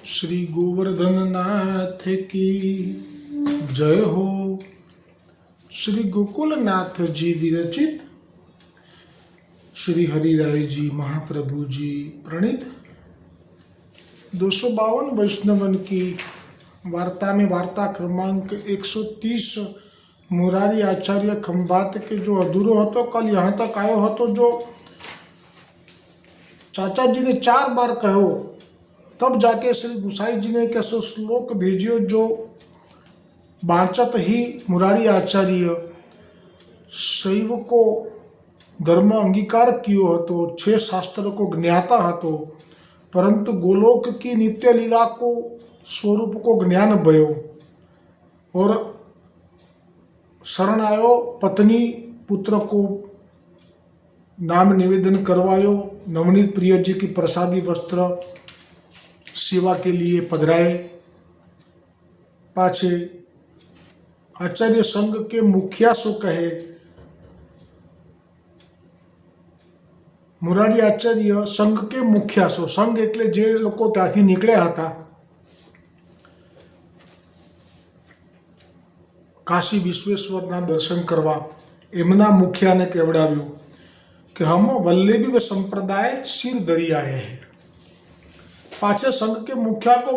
श्री गोवर्धन नाथ की जय हो। श्री गोकुलनाथ जी विरचित श्री हरिराय जी महाप्रभु जी प्रणीत 252 वैष्णवन की वार्ता में वार्ता क्रमांक 130 मुरारी आचार्य खंभात के जो अधूरो હતો कल यहाँ तक आयो હતો जो चाचा जी ने 4 बार कहो तब जाके श्री गुसाई जी ने एक ऐसा श्लोक भेजियो जो बाँचत ही मुरारी आचार्य शैव को धर्म अंगीकार कियो હતો 6 शास्त्र को ज्ञाता હતો परंतु गोलोक की नित्य लीला को स्वरूप को ज्ञान भयो और शरण आयो पत्नी पुत्र को नाम निवेदन करवायो। नवनीत प्रिय जी की प्रसादी वस्त्र सेवा के लिए पधराए। पाछे आचार्य संघ के मुखिया सो कहे मुरारी आचार्य संघ के मुखिया सो संघ એટલે જે લોકો ત્યાંથી નીકળ્યા હતા કાશી વિશ્વેશ્વરના દર્શન કરવા એમના મુખિયાને કહેવડાવ્યું कि हम वल्लभी व संप्रदाय सिर धरी आए हैं। पाछे संघ के मुखिया को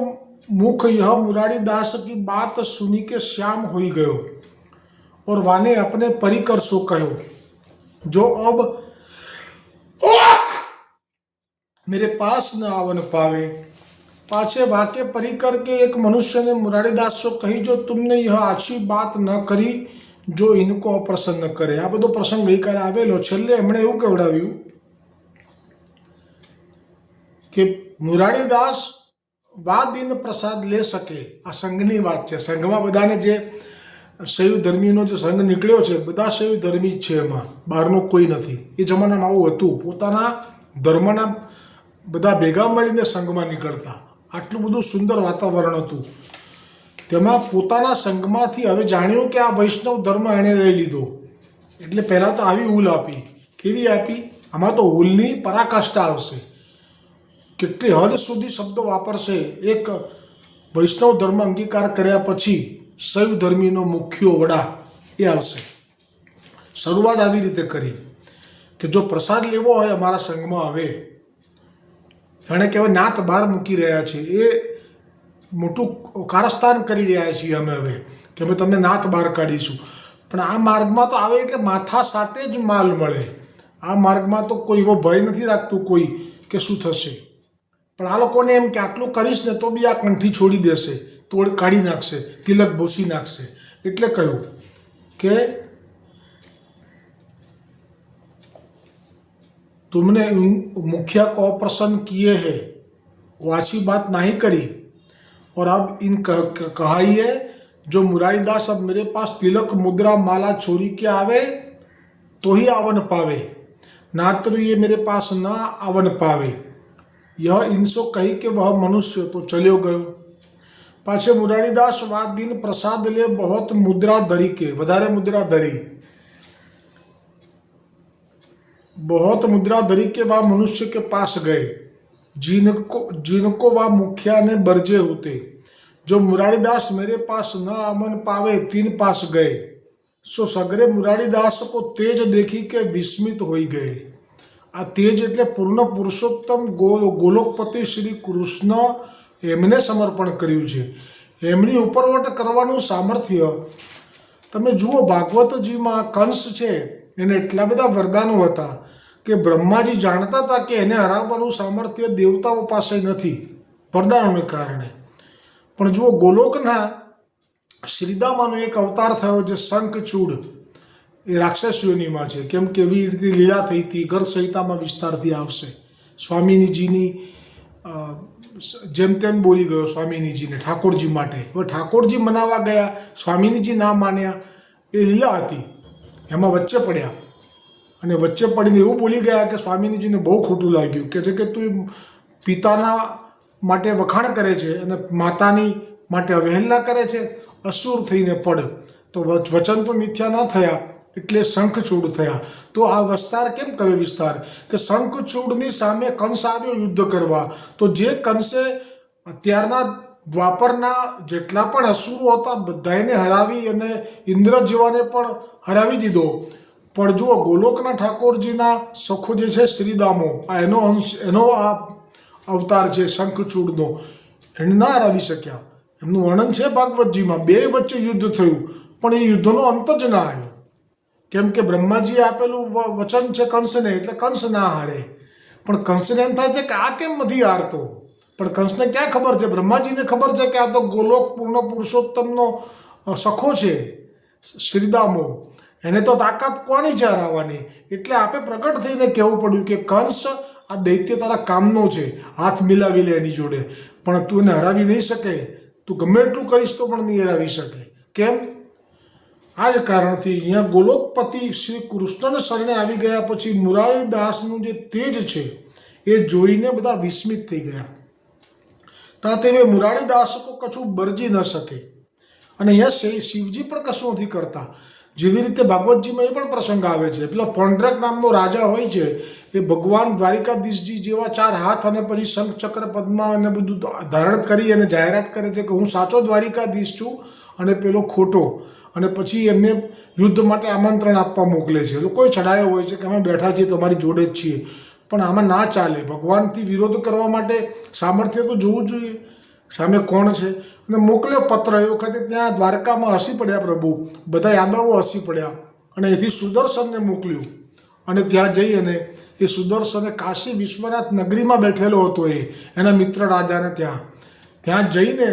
मुख यह मुरारी दास की बात सुनी के श्याम हो गयो और वाने अपने परिकर सो कहो जो अब मेरे पास न आवन पावे। पाछे वाके परिकर के एक मनुष्य ने मुरारी दास सो कही जो तुमने यह अच्छी बात न करी जो इनको अप्रसन्न करे। आ बधो प्रसंग गई काले आवेलो छेल्ले एमणे एवुं कहेवडाव्युं कि मुरारी दास दिन प्रसाद ले सके। आ संघनी वात छे। संघमां बधाने जे शैव धर्मीनो जे संघ निकळ्यो छे बधा शैव धर्मी ज छे, एमां बहारनो कोई नथी। ए जमानामां आवुं हतुं, पोताना धर्मना बधा भेगा मळीने संघमां निकळता। आटલું બધું सुंदर वातावरण हतुं। તેમાં પોતાના સંઘમાંથી હવે જાણ્યું કે આ વૈષ્ણવ ધર્મ એણે લઈ લીધો એટલે પહેલાં તો આવી ઉલ આપી। કેવી આપી? આમાં તો ઉલની પરાકાષ્ઠા આવશે, કેટલી હદ સુધી શબ્દો વાપરશે। એક વૈષ્ણવ ધર્મ અંગીકાર કર્યા પછી શૈવ ધર્મીનો મુખ્યો વડા એ આવશે। શરૂઆત આવી રીતે કરી કે જો પ્રસાદ લેવો હોય અમારા સંઘમાં આવે, એણે કહેવાય નાત બહાર મૂકી રહ્યા છે, એ મોટું કારસ્તાન કરી રહ્યા છીએ અમે હવે કે અમે તમને નાત બહાર કાઢીશું। પણ આ માર્ગમાં તો આવે એટલે માથા સાટે જ માલ મળે। આ માર્ગમાં તો કોઈ એવો ભય નથી રાખતું કોઈ કે શું થશે। પણ આ લોકોને એમ કે આટલું કરીશ ને તો બી આ કંઠી છોડી દેશે, તોડ કાઢી નાખશે, તિલક ભૂસી નાખશે। એટલે કહ્યું કે तुमने मुखिया को अप्रसन्न किए हैं, वो अच्छी बात नहीं करी और अब इन कहाइए जो मुरारी दास अब मेरे पास तिलक मुद्रा माला छोड़ी के आवे तो ही आवन पावे, ना तो ये मेरे पास ना आवन पावे। यह इनसो कही कि वह मनुष्य तो चलो गयो। पाछे मुरारी दास दिन प्रसाद ले बहुत मुद्रा धरी के वधारे मुद्रा धरी, बहुत मुद्रा धरी के वह मनुष्य के पास गए जिनको वह मुखिया ने बरजे होते। जो मुरारीदास मेरे पास न आमन पावे तीन पास गए। सो सगरे मुरारीदास को तेज देखी के विस्मित हो गए। आ तेज एटले पूर्ण पुरुषोत्तम गोलोकपति श्री कृष्ण एमने समर्पण कर्યું છે। એમની ઉપરવટ કરવાનું સામર્થ્ય તમે જુઓ। ભાગવતજીમાં કંસ છે એને એટલા બધા વરદાનો હતા કે બ્રહ્માજી જાણતા હતા કે એને હરાવવાનું સામર્થ્ય દેવતાઓ પાસે નથી વરદાનોને કારણે। પણ જુઓ ગોલોકના શ્રીદામાનો એક અવતાર થયો જે શંખચૂડ, એ રાક્ષસ યોનિમાં છે। કેમ કે એવી રીતે લીલા થઈ હતી, ગર્ગ સંહિતામાં વિસ્તારથી આવશે। સ્વામીજીની જેમ તેમ બોલી ગયો સ્વામીજીને ઠાકોરજી માટે। હવે ઠાકોરજી મનાવવા ગયા, સ્વામીજી ના માન્યા, એ લીલા હતી, એમાં વચ્ચે પડ્યા અને વચ્ચે પડીને એવું બોલી ગયા કે સ્વામીજીને બહુ ખોટું લાગ્યું કે જે કે તું પિતાના માટે વખાણ કરે છે અને માતાની માટે અવહેલના કરે છે, અસુર થઈને પડ। તો વચન તો મિથ્યા ન થયા એટલે શંખચૂડ થયા। તો આ વિસ્તાર કેમ કર્યો વિસ્તાર કે શંખચૂડની સામે કંસ આવ્યો યુદ્ધ કરવા, તો જે કંસે અત્યારના દ્વાપરના જેટલા પણ અસુરો હતા બધાને હરાવી અને ઇન્દ્ર જેવાને પણ હરાવી દીધો. પણ જુઓ, ગોલોકના ઠાકોરજીના સખો જે છે શ્રીદામો, આ એનો અંશ, એનો આ અવતાર છે શંખચૂડનો, એને ના હરાવી શક્યા. એમનું વર્ણન છે ભાગવતજીમાં. બે વચ્ચે યુદ્ધ થયું પણ એ યુદ્ધનો અંત જ ના આવ્યો. કેમ કે બ્રહ્માજીએ આપેલું વચન છે કંસને, એટલે કંસ ના હારે. પણ કંસને એમ થાય છે કે આ કેમ નથી હારતો? પણ કંસને ક્યાં ખબર છે? બ્રહ્માજીને ખબર છે કે આ તો ગોલોક પૂર્ણ પુરુષોત્તમનો સખો છે શ્રીદામો, એને તો તાકાત કોની છે હરાવવાની? એટલે આપે પ્રગટ થઈને કહેવું પડ્યું કે કંસ, આ દૈત્ય તારા કામનો છે, હાથ મિલાવી લે એની જોડે, પણ તું એને હરાવી નહીં શકે. તું ગમે એટલું કરીશ તો પણ નહીં હરાવી શકે. કેમ? આ જ કારણથી અહીંયા ગોલોકપતિ શ્રી કૃષ્ણને શરણે આવી ગયા પછી મુરારીદાસનું જે તેજ છે એ જોઈને બધા વિસ્મિત થઈ ગયા. તાતે મુરારીદાસ કો કશું બરજી ન શકે. અને અહીંયા શિવજી પણ કશું નથી કરતા. જેવી રીતે ભાગવતજીમાં એ પણ પ્રસંગ આવે છે. પેલો પૌંડ્રક નામનો રાજા હોય છે, એ ભગવાન દ્વારિકાધીશજી જેવા 4 હાથ અને પછી શંખ ચક્ર પદ્મા અને બધું ધારણ કરી અને જાહેરાત કરે છે કે હું સાચો દ્વારિકાધીશ છું અને પેલો ખોટો. અને પછી એમને યુદ્ધ માટે આમંત્રણ આપવા મોકલે છે. લોકોએ ચડાયો હોય છે કે અમે બેઠા છીએ, તમારી જોડે જ છીએ. પણ આમાં ના ચાલે. ભગવાનથી વિરોધ કરવા માટે સામર્થ્ય તો જોવું જોઈએ, સામે કોણ છે. અને મોકલ્યો પત્ર. એ વખતે ત્યાં દ્વારકામાં હસી પડ્યા પ્રભુ, બધા યાદવો હસી પડ્યા. અને એથી સુદર્શનને મોકલ્યું. અને ત્યાં જઈ અને એ સુદર્શને કાશી વિશ્વનાથ નગરીમાં બેઠેલો હતો, એના મિત્ર રાજાને ત્યાં જઈને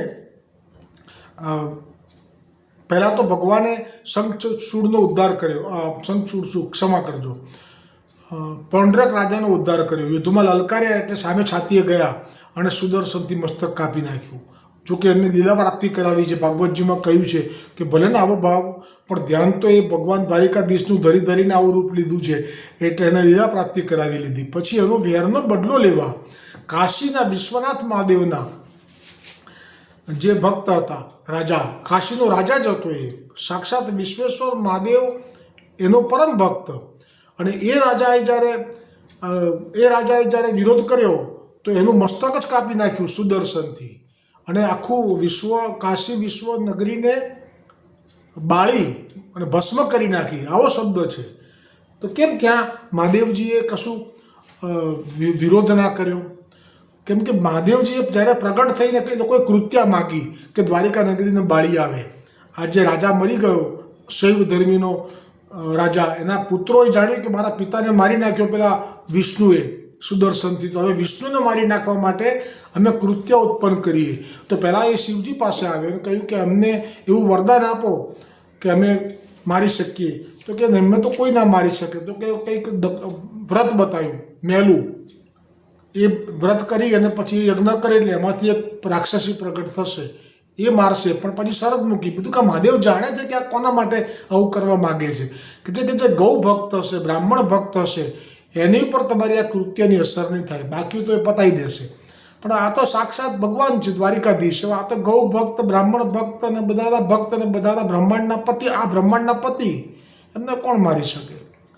પહેલાં તો ભગવાને શંખચૂડનો ઉદ્ધાર કર્યો. શંખચૂડ ક્ષમા કરજો, પૌંડ્રક રાજાનો ઉદ્ધાર કર્યો. યુદ્ધમાં લલકાર્યા એટલે સામે છાતીએ ગયા અને સુદર્શનથી મસ્તક કાપી નાખ્યું. જોકે એમને લીલા પ્રાપ્તિ કરાવી છે. ભાગવતજીમાં કહ્યું છે કે ભલે ને આવો ભાવ, પણ ધ્યાન તો એ ભગવાન દ્વારિકાધીશનું ધરીને આવું રૂપ લીધું છે એટલે એને લીલા પ્રાપ્તિ કરાવી લીધી. પછી એનો વેરનો બદલો લેવા કાશીના વિશ્વનાથ મહાદેવના જે ભક્ત હતા, રાજા, કાશીનો રાજા જ હતો, એ સાક્ષાત વિશ્વેશ્વર મહાદેવ એનો પરમ ભક્ત. અને એ રાજાએ જ્યારે વિરોધ કર્યો તો એનું મસ્તક જ કાપી નાખ્યું સુદર્શનથી. અને આખું કાશી વિશ્વ નગરીને બાળી અને ભસ્મ કરી નાખી. આવો શબ્દ છે. તો કેમ ત્યાં મહાદેવજીએ કશું વિરોધ ના કર્યો? કેમ કે મહાદેવજીએ જ્યારે પ્રગટ થઈને એ લોકોએ કૃત્યા માગી કે દ્વારિકા નગરીને બાળી આવે. આજે રાજા મરી ગયો, શૈવ ધર્મીનો રાજા, એના પુત્રોએ જાણ્યું કે મારા પિતાને મારી નાખ્યો પેલા વિષ્ણુએ સુદર્શનથી, તો હવે વિષ્ણુને મારી નાખવા માટે અમે કૃત્ય ઉત્પન્ન કરીએ. તો પહેલાં એ શિવજી પાસે આવ્યો અને કહ્યું કે અમને એવું વરદાન આપો કે અમે મારી શકીએ. તો કે એમને તો કોઈ ના મારી શકે. તો કે કંઈક વ્રત બતાવ્યું મેલું. એ વ્રત કરી અને પછી યજ્ઞ કરે એટલે એમાંથી એક રાક્ષસી પ્રગટ થશે, એ મારશે. પણ પછી શરત મૂકી. બધું કે મહાદેવ જાણે છે કે આ કોના માટે આવું કરવા માગે છે. કે જે ગૌ ભક્ત હશે, બ્રાહ્મણ ભક્ત હશે, એની ઉપર તમારી આ કૃત્યની અસર નહીં થાય, બાકી તો એ પતાવી દેશે. પણ આ તો સાક્ષાત ભગવાન છે દ્વારિકાધીશ. આ તો ગૌ ભક્ત, બ્રાહ્મણ ભક્ત અને બધાના ભક્ત અને બધાના બ્રહ્માંડના પતિ, આ બ્રહ્માંડના પતિ, એમને કોણ મારી શકે?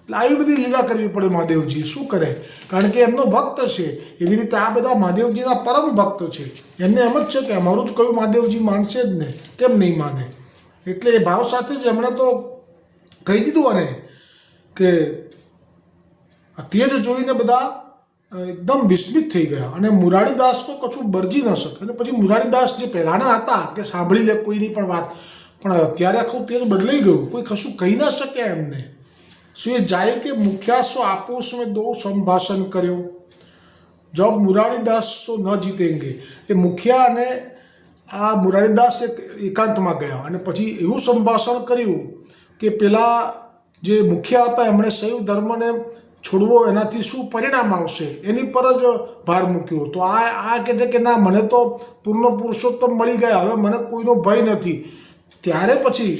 એટલે આવી બધી લીલા કરવી પડે મહાદેવજી. શું કરે? કારણ કે એમનો ભક્ત છે. એવી રીતે આ બધા મહાદેવજીના પરમ ભક્ત છે. એમને એમ જ છે કે અમારું જ કયું મહાદેવજી માનશે જ ને, કેમ નહીં માને? એટલે એ ભાવ સાથે જ એમણે તો કહી દીધું. અને કે તેજ જોઈને બધા એકદમ વિસ્મિત થઈ ગયા. અને મુરારીદાસ તો કશું બરજી ન શકે. અને પછી મુરારીદાસ જે પહેલાંના હતા કે સાંભળી લે કોઈની પણ વાત, પણ અત્યારે આખું તેજ બદલાઈ ગયું. કોઈ કશું કહી ના શકે એમને. શું એ જાય કે મુખ્યા સો આપોસ મેં દો સંભાષણ કર્યો, જબ મુરારીદાસ સો ન જીતેંગે. એ મુખિયા અને આ મુરારીદાસ એકાંતમાં ગયા અને પછી એવું સંભાષણ કર્યું કે પેલા જે મુખિયા હતા એમણે શૈવ ધર્મને છોડવો, એનાથી શું પરિણામ આવશે એની પર જ ભાર મૂક્યો. તો આ કહે છે કે ના, મને તો પૂર્ણ પુરુષોત્તમ મળી ગયા, હવે મને કોઈનો ભય નથી. ત્યારે પછી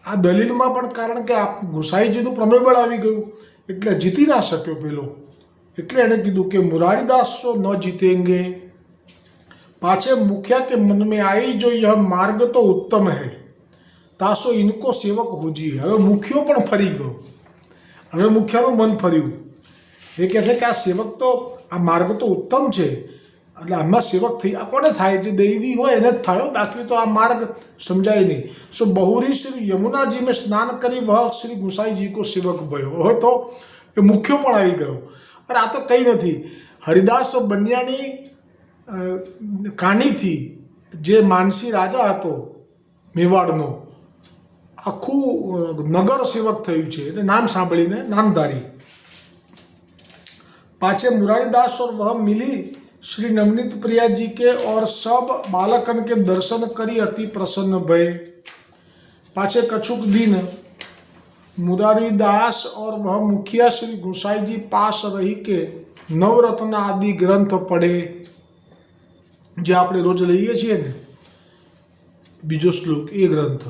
આ દલીલમાં પણ, કારણ કે આ ગુસાઈજીનું પ્રમેયબળ આવી ગયું એટલે જીતી ના શક્યો પેલો. એટલે એણે કીધું કે મુરારીદાસ ન જીતેંગે. પાછે મુખ્યા કે મન મેં આવી જો યહ માર્ગ તો ઉત્તમ હૈ, તાસો ઇનકો સેવક હોજી. હવે મુખ્યો પણ ફરી ગયો. હવે મુખ્યાનું મન ફર્યું. એ કહે છે કે આ સેવક તો, આ માર્ગ તો ઉત્તમ છે એટલે આમાં સેવક થઈ આ કોને થાય? જે દૈવી હોય એને જ થાય, બાકી તો આ માર્ગ સમજાય નહીં. સો બહુરી શ્રી યમુનાજી મેં સ્નાન કરી વહ શ્રી ગુસાઈજી કો સેવક ભયો. હવે તો એ મુખ્ય પણ આવી ગયો. અરે આ તો કંઈ નથી. હરિદાસ બન્યાની કાનીથી જે માનસી રાજા હતો મેવાડનો, આખું નગર સેવક થયું છે. એટલે નામ સાંભળીને નામધારી. पाछे मुरारीदास और वह मिली श्री नवनीत प्रिया जी के और सब बालकन के दर्शन करी अति प्रसन्न भय. पाछे कछुक दिन मुरारीदास और वह मुखिया श्री गोसाई जी पास रही के नवरत्न आदि ग्रंथ पढ़े. जे आपणे रोज लईए छीए ने बीजो श्लोक ए ग्रंथ.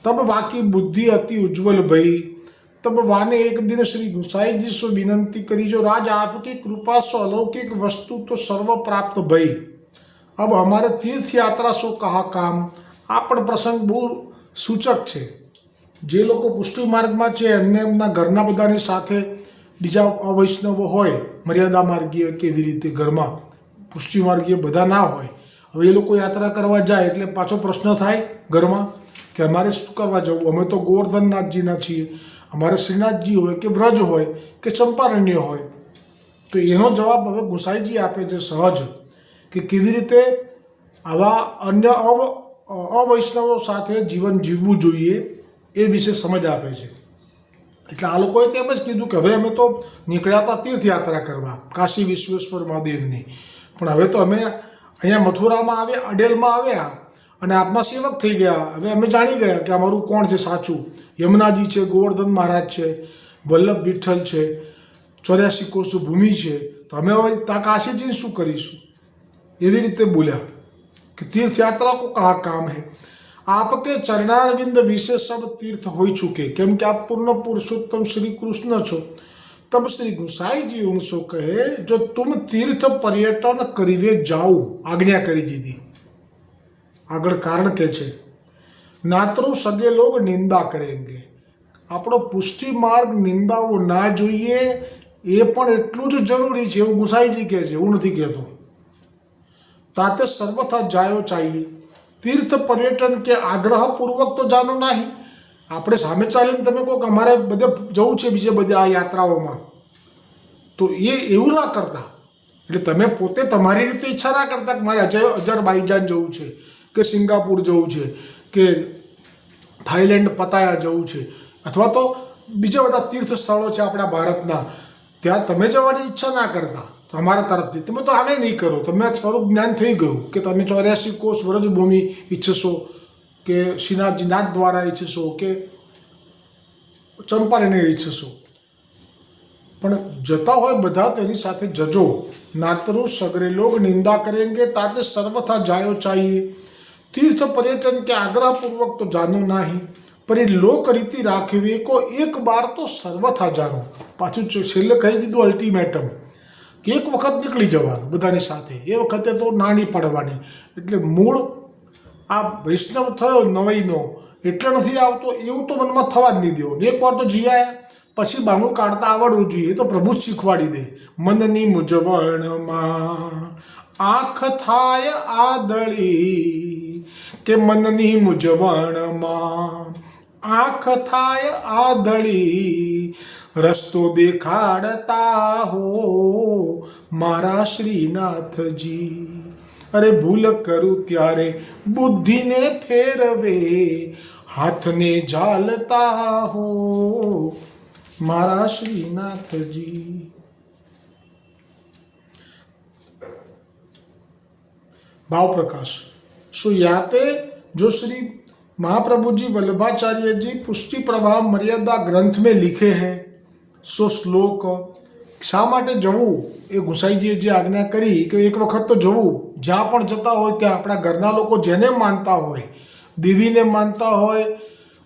तब वाकी बुद्धि अति उज्ज्वल भई. तब वाने एक दिन श्री गोसाई जी से विनंती करी, जो राज आपकी कृपा से अलौकिक वस्तु तो सर्व प्राप्त भई, अब हमारे तीर्थ यात्रा सो कहा काम. आ पण प्रसंग बहु सूचक है. जे लोग पुष्टि मार्ग में है एमने एमना घरना बधानी साथे बीजा अवैष्णव होय, मर्यादा मार्गीय केवी रीते घर में पुष्टि मार्गीय बधा ना होय. हवे ए लोग यात्रा करवा जाए एटले पाछो प्रश्न थाय घर में कि अमारे शुं करवा जवुं? अमे तो गोवर्धननाथजीना छीए. अमारे श्रीनाथजी होय के व्रज होय के चंपारण्य होय. तो एनो जवाब हवे गोसाईजी आपे छे सहज कि केवी रीते आवा अन्य अवैष्णवो साथे जीवन जीवવું જોઈએ એ વિશે સમજ આપે છે. એટલે આ લોકોએ તેમ જ કીધું કે હવે અમે તો નીકળ્યા હતા તીર્થયાત્રા કરવા કાશી વિશ્વેશ્વર મહાદેવની, પણ હવે તો અમે અહીંયા મથુરામાં આવ્યા, અડેલમાં આવ્યા અને આપના સેવક થઈ ગયા. હવે અમે જાણી ગયા કે અમારું કોણ છે સાચું. યમુનાજી છે, ગોવર્ધન મહારાજ છે, વલ્લભ વિઠ્ઠલ છે, 84 કોષ ભૂમિ છે. તો અમે હવે ત્યાં કાશી જઈને શું કરીશું? એવી રીતે બોલ્યા कि तीर्थ यात्रा को कहा काम है. आपके चरणारविंद विषय सब तीर्थ हो चुके, केम कि आप पूर्ण पुरुषोत्तम श्री कृष्ण छो. तब श्री गोसाई जी उनसे कहे, जो तुम तीर्थ पर्यटन करीवे जाओ, आज्ञा करी दीदी. આગળ કારણ કે છે નાતરું સગે લોગ નિંદા કરેંગે. આપણો પુષ્ટિ માર્ગ નિંદાઓ ના જોઈએ એ પણ એટલું જ જરૂરી છે એવું ગુસાઈજી કહે છે, હું નથી કહેતો. ताते सर्वथा जायो चाहिए. तीर्थ पर्यटन के आग्रहपूर्वक तो जानो नहीं. આપણે સામે ચાલીને તમે કહો કે અમારે બધે જવું છે બીજે બધે આ યાત્રાઓમાં, તો એ એવું ના કરતા. એટલે તમે પોતે તમારી રીતે ઈચ્છા ના કરતા કે મારે અજરબાઈજાન જવું છે કે સિંગાપુર જવું છે કે થાઈલેન્ડ પતાયા જવું છે અથવા તો બીજા બધા તીર્થ સ્થળો છે આપણા ભારતના, ત્યાં તમે જવાની ઈચ્છા ના કરતા તમારા તરફથી. તમે તો આમે નહીં કરો. તમે સ્વરૂપ જ્ઞાન થઈ ગયું કે તમે 84 કોષ વ્રજભૂમિ ઈચ્છશો કે શ્રીનાથજી નાથ દ્વારા ઈચ્છશો કે ચંપારણ્ય ઈચ્છશો, પણ જતા હોય બધા તેની સાથે જજો. નાતરું સગરે લોગ નિંદા કરેંગે તાતે સર્વથા જાયો चाहिए. तीर्थ पर्यटन के आग्रहपूर्वक तो जानो नहीं, पर ये लोक रीति राखवे को एक बार तो सर्वथा जानो. पाछું છેલ્લે કહી દીધું અલ્ટિમેટમ કે એક વખત નીકળી જવાનું બધાની સાથે, એ વખતે તો નાની પડવાની. એટલે મૂળ આ વૈષ્ણવ થયો નવાઈનો એટલે નથી આવતો એવું તો મનમાં થવા જ નહીં દેવું. એકવાર તો જઈ આવ્યા પછી બાનું કાઢતા આવડવું જોઈએ, એ તો પ્રભુ જ શીખવાડી દે. મનની મૂંઝવણમાં આંખ થાય આદળી, કે મનની મૂંઝવણમાં આંખ થાય આદળી, રસ્તો દેખાડતા હો મારા શ્રીનાથજી. અરે ભૂલ કરું ત્યારે બુદ્ધિને ફેરવે, હાથને ઝાલતા હો મારા શ્રીનાથજી. भाव प्रकाश. सो याते जो श्री महाप्रभु जी वल्लभाचार्य जी पुष्टि प्रवाह मर्यादा ग्रंथ में लिखे हैं सो श्लोक શા માટે જવું એ ગુસાઈજીએ જે આજ્ઞા કરી કે એક વખત તો જવું. જ્યાં પણ જતા હોય ત્યાં આપણા ઘરના લોકો જેને માનતા હોય, દેવીને માનતા હોય,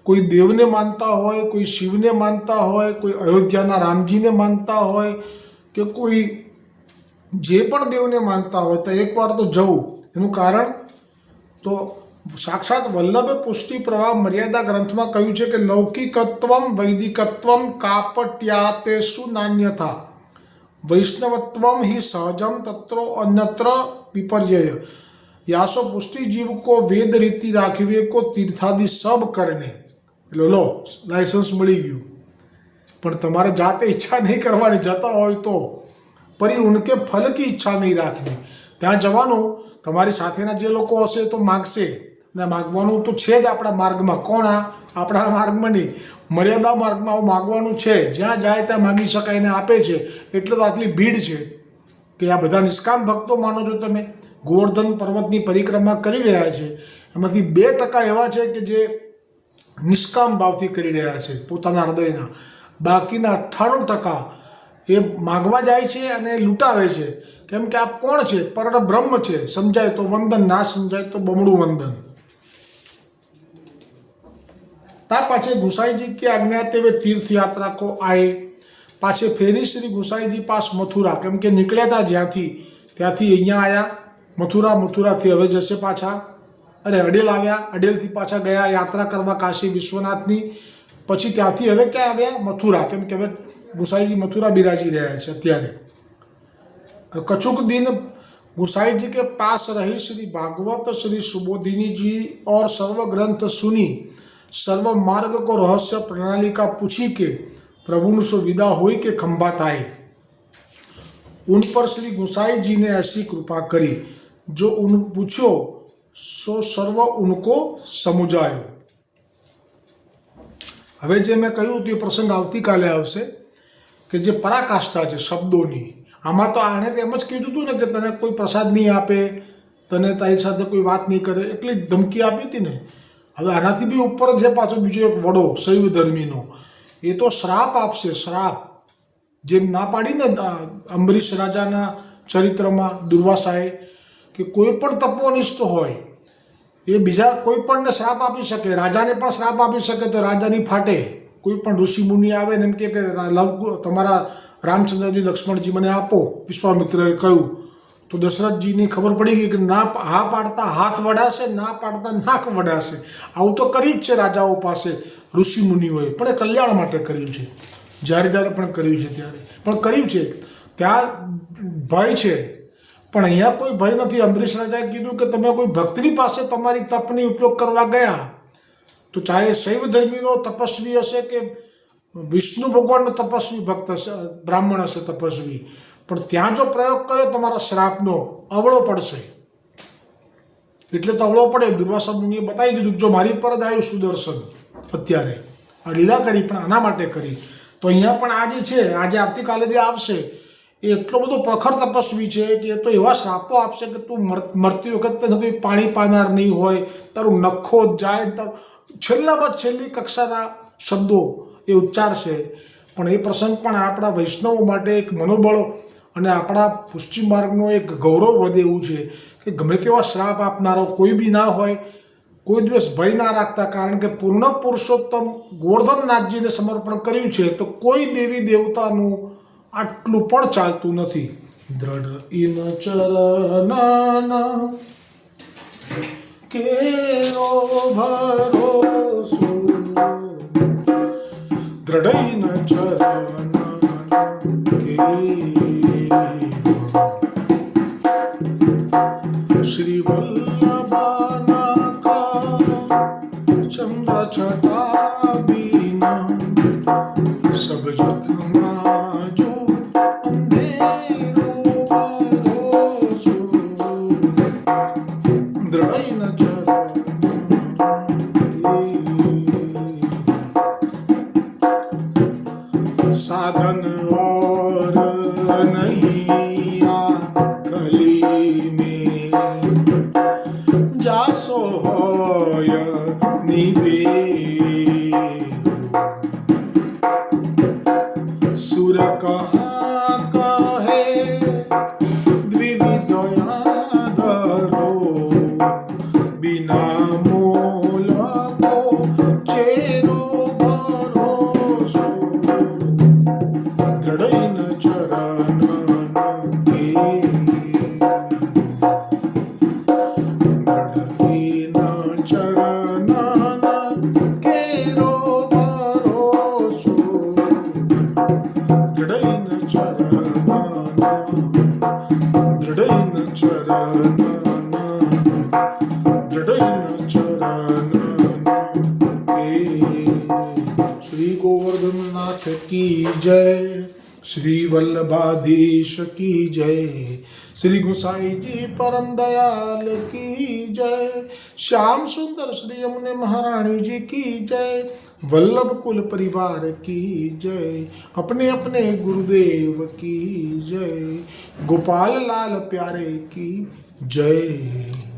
કોઈ દેવને માનતા હોય, કોઈ શિવને માનતા હોય, કોઈ અયોધ્યાના રામજીને માનતા હોય કે કોઈ જે પણ દેવને માનતા હોય તો એકવાર તો જવું. એનું કારણ તો સાક્ષાત વલ્લભે પુષ્ટિ પ્રવાહ મર્યાદા ગ્રંથમાં કહ્યું છે કે લૌકિકત્વમ વૈદિકત્વમ કાપટ્યાતેષુ નાન્યથા. वैष्णवत्वम ही सहजम तत्रो अन्यत्र विपर्यय यासो पुष्टि जीव को वेद रीति राखवे को तीर्थादि सब करने लो लाइसेंस मिली गયું પણ તમારે જાતે ઈચ્છા નહીં કરવાની, જતા હોય તો પરી ઉનકે ફલ કી ઈચ્છા નહીં રાખવી. ત્યાં જવાનું, તમારી સાથેના જે લોકો હશે તો માગશે, અને માગવાનું તો છે જ આપણા માર્ગમાં. કોણ? આપણા માર્ગમાં નહીં, મર્યાદા માર્ગમાં આવું માગવાનું છે. જ્યાં જાય ત્યાં માગી શકાય ને આપે છે. એટલે તો આટલી ભીડ છે કે આ બધા નિષ્કામ ભક્તો માનો છો તમે, ગોવર્ધન પર્વતની પરિક્રમા કરી રહ્યા છે. એમાંથી 2% એવા છે કે જે નિષ્કામ ભાવથી કરી રહ્યા છે પોતાના હૃદયના. બાકીના 98% એ માગવા જાય છે અને લૂંટાવે છે. કેમ કે આપ કોણ છે? પરમ બ્રહ્મ છે. સમજાય તો વંદન, ના સમજાય તો બમણું વંદન. તા પાછે ગુસાईजी की आज्ञा ते वे तीर्थ यात्रा को आए. पाछे फेरी श्री गुसाईजी पास मथुरा, केम के निकल्या था ज्यांथी ત્યાંથી અહીંયા આવ્યા મથુરા. મથુરાથી હવે જશે પાછા, અરે અડેલ આવ્યા, અડેલથી પાછા ગયા યાત્રા કરવા કાશી વિશ્વનાથની. પછી ત્યાંથી હવે ક્યાં આવ્યા? મથુરા. કેમ કે હવે ગુસાईजी मथुरा बिराजी રહ્યા છે અત્યારે. कछुक दिन गुसाईजी के पास रही श्री भागवत श्री सुबोधिनी जी और सर्व ग्रंथ सुनी, सर्व मार्ग को रहस्य प्रणाली का पूछी के प्रभु सो विदा हुई के खंभात आए. उन पर श्री गुसाई जी ने ऐसी कृपा करी जो उन पूछो सो सर्व उनको समुझायो. હવે જે મેં કહ્યું તે પ્રસંગ આવતીકાલે આવશે કે જે પરાકાષ્ઠા છે શબ્દોની. આમાં તો આણે તેમ જ કીધું હતું ને કે તને કોઈ પ્રસાદ નહીં આપે, તને તારી સાથે કોઈ વાત નહીં કરે, એટલી ધમકી આપી હતી ને. હવે આનાથી બી ઉપર છે પાછો બીજો એક વડો શૈવ ધર્મીનો, એ તો શ્રાપ આપશે. શ્રાપ જેમ ના પાડીને અંબરીશ રાજાના ચરિત્રમાં દુર્વાસાએ કે કોઈ પણ તપોનિષ્ઠ હોય એ બીજા કોઈ પણને શ્રાપ આપી શકે, રાજાને પણ શ્રાપ આપી શકે તો રાજાની ફાટે. કોઈ પણ ઋષિ મુનિ આવે ને એમ કે તમારા રામચંદ્રજી લક્ષ્મણજી મને આપો, વિશ્વામિત્રએ કહ્યું તો દશરથજીની ખબર પડી ગઈ કે ના, હા પાડતા હાથ વડાશે, ના પાડતા નાક વડાશે. આવું તો કર્યું જ છે રાજાઓ પાસે ઋષિ મુનિઓએ, પણ એ કલ્યાણ માટે કર્યું છે. જ્યારે જ્યારે પણ કર્યું છે ત્યારે પણ કર્યું છે. ત્યાં ભય છે, પણ અહીંયા કોઈ ભય નથી. અંબરીશ રાજાએ કીધું કે તમે કોઈ ભક્તની પાસે તમારી તપની ઉપયોગ કરવા ગયા તો ચાહે શૈવ ધર્મીનો તપસ્વી હશે કે વિષ્ણુ ભગવાનનો તપસ્વી ભક્ત હશે, બ્રાહ્મણ હશે તપસ્વી, પણ ત્યાં જો પ્રયોગ કરે તમારા શ્રાપનો અવળો પડશે. એટલે તો અવળો પડે. દુર્વાસા મુનિએ બતાવી દીધું જો મારી પર જ આવ્યું સુદર્શન. અત્યારે આ લીલા કરી પણ આના માટે કરી. તો અહીંયા પણ આ જે છે, આજે આવતીકાલે જે આવશે એ એટલો બધો પ્રખર તપસ્વી છે કે એ તો એવા શ્રાપો આપશે કે તું મરતી વખતે કોઈ પાણી પાનાર નહીં હોય, તારું નખો જ જાય, છેલ્લામાં છેલ્લી કક્ષાના શબ્દો એ ઉચ્ચારશે. પણ એ પ્રસંગ પણ આપણા વૈષ્ણવો માટે એક મનોબળ અને આપણા પુષ્ટિ માર્ગનો એક ગૌરવ વધે એવું છે કે ગમે તેવા શ્રાપ આપનારો કોઈ બી ના હોય, કોઈ દિવસ ભય ના રાખતા. કારણ કે પૂર્ણ પુરુષોત્તમ ગોવર્ધનનાથજીને સમર્પણ કર્યું છે તો કોઈ દેવી દેવતાનું આટલું પણ ચાલતું નથી. દ્રઢ ઇન ચરણના કેરો ભરોસો, દ્રઢ ઇન ચરણના કેરો શ્રી વલ્લભાના કા ચંદ્ર છટા બીના સબ જગમાં જો साधन और नहीं कली में जासो होय निबेरो, सुर कहाँ कहे द्विविधयाधरो, बिना मोल को चेरो भरोसो, દ્રઢ ચરણ કે દ્રઢ ચરણ दृढ़ न चरण के। श्री गोवर्धन नाथ की जय, श्री वल्लभाधीश की जय, श्री गोसाई जी परम दयाल की जय, श्याम सुंदर श्री यमुने महारानी जी की जय, वल्लभ कुल परिवार की जय, अपने अपने गुरुदेव की जय, गोपाल लाल प्यारे की जय।